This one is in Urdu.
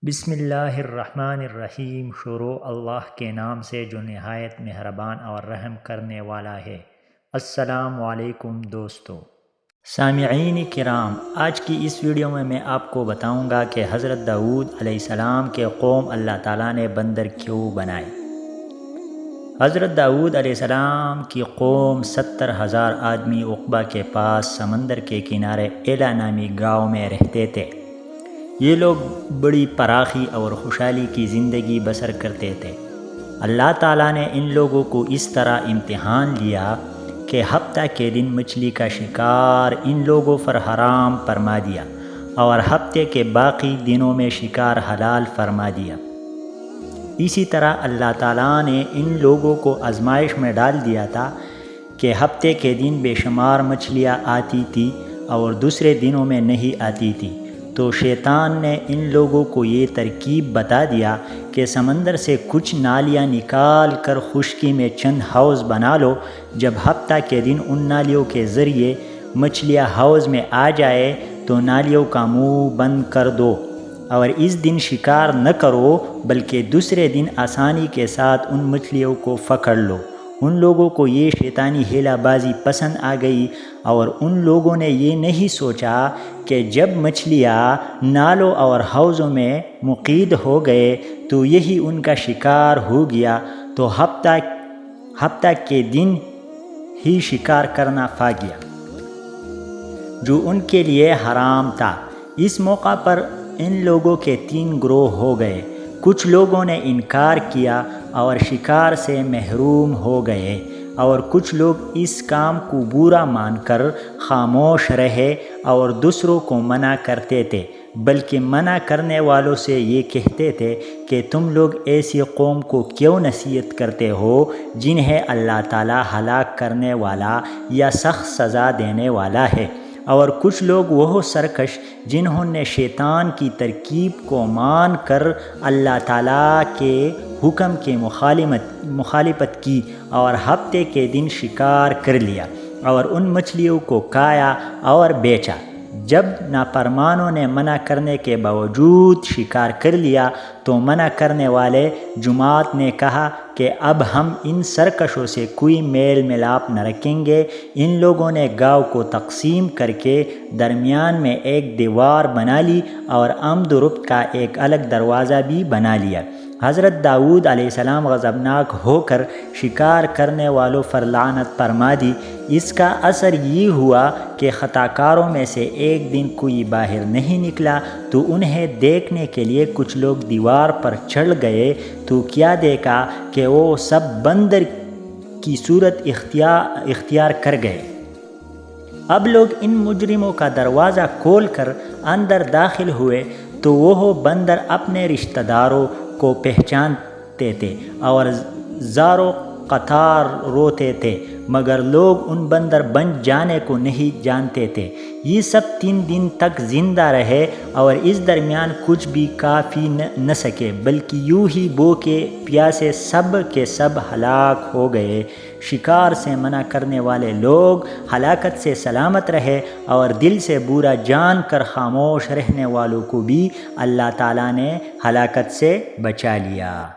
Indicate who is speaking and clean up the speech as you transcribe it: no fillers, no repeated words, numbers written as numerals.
Speaker 1: بسم اللہ الرحمن الرحیم۔ شروع اللہ کے نام سے جو نہایت مہربان اور رحم کرنے والا ہے۔ السلام علیکم دوستو۔ سامعین کرام، آج کی اس ویڈیو میں آپ کو بتاؤں گا کہ حضرت داؤد علیہ السلام کے قوم اللہ تعالیٰ نے بندر کیوں بنائے۔ حضرت داؤد علیہ السلام کی قوم 70,000 آدمی عقبہ کے پاس سمندر کے کنارے ایلا نامی گاؤں میں رہتے تھے۔ یہ لوگ بڑی فراخی اور خوشحالی کی زندگی بسر کرتے تھے۔ اللہ تعالیٰ نے ان لوگوں کو اس طرح امتحان لیا کہ ہفتہ کے دن مچھلی کا شکار ان لوگوں پر حرام فرما دیا اور ہفتے کے باقی دنوں میں شکار حلال فرما دیا۔ اسی طرح اللہ تعالیٰ نے ان لوگوں کو آزمائش میں ڈال دیا تھا کہ ہفتے کے دن بے شمار مچھلیاں آتی تھی اور دوسرے دنوں میں نہیں آتی تھی۔ تو شیطان نے ان لوگوں کو یہ ترکیب بتا دیا کہ سمندر سے کچھ نالیاں نکال کر خشکی میں چند حوض بنا لو۔ جب ہفتہ کے دن ان نالیوں کے ذریعے مچھلیاں حوض میں آ جائے تو نالیوں کا منہ بند کر دو اور اس دن شکار نہ کرو، بلکہ دوسرے دن آسانی کے ساتھ ان مچھلیوں کو پکڑ لو۔ ان لوگوں کو یہ شیطانی ہیلا بازی پسند آ گئی اور ان لوگوں نے یہ نہیں سوچا کہ جب مچھلیاں نالوں اور حوضوں میں مقید ہو گئے تو یہی ان کا شکار ہو گیا، تو ہفتہ کے دن ہی شکار کرنا پڑ گیا جو ان کے لیے حرام تھا۔ اس موقع پر ان لوگوں کے 3 گروہ ہو گئے۔ کچھ لوگوں نے انکار کیا اور شکار سے محروم ہو گئے، اور کچھ لوگ اس کام کو برا مان کر خاموش رہے اور دوسروں کو منع کرتے تھے، بلکہ منع کرنے والوں سے یہ کہتے تھے کہ تم لوگ ایسی قوم کو کیوں نصیحت کرتے ہو جنہیں اللہ تعالیٰ ہلاک کرنے والا یا سخت سزا دینے والا ہے۔ اور کچھ لوگ وہ سرکش جنہوں نے شیطان کی ترکیب کو مان کر اللہ تعالیٰ کے حکم کی مخالفت کی اور ہفتے کے دن شکار کر لیا اور ان مچھلیوں کو کھایا اور بیچا۔ جب نافرمانوں نے منع کرنے کے باوجود شکار کر لیا تو منع کرنے والے جماعت نے کہا کہ اب ہم ان سرکشوں سے کوئی میل ملاپ نہ رکھیں گے۔ ان لوگوں نے گاؤں کو تقسیم کر کے درمیان میں ایک دیوار بنا لی اور آمد و رفت کا ایک الگ دروازہ بھی بنا لیا۔ حضرت داؤد علیہ السلام غضبناک ہو کر شکار کرنے والوں پر لعنت فرما دی۔ اس کا اثر یہ ہوا کہ خطا کاروں میں سے ایک دن کوئی باہر نہیں نکلا تو انہیں دیکھنے کے لیے کچھ لوگ دیوار پر چڑھ گئے تو کیا دیکھا کہ وہ سب بندر کی صورت اختیار کر گئے۔ اب لوگ ان مجرموں کا دروازہ کھول کر اندر داخل ہوئے تو وہ بندر اپنے رشتہ داروں کو پہچانتے تھے اور زاروں قطار روتے تھے، مگر لوگ ان بندر بن جانے کو نہیں جانتے تھے۔ یہ سب 3 دن تک زندہ رہے اور اس درمیان کچھ بھی کافی نہ سکے، بلکہ یوں ہی بھوکے پیاسے سب کے سب ہلاک ہو گئے۔ شکار سے منع کرنے والے لوگ ہلاکت سے سلامت رہے اور دل سے برا جان کر خاموش رہنے والوں کو بھی اللہ تعالیٰ نے ہلاکت سے بچا لیا۔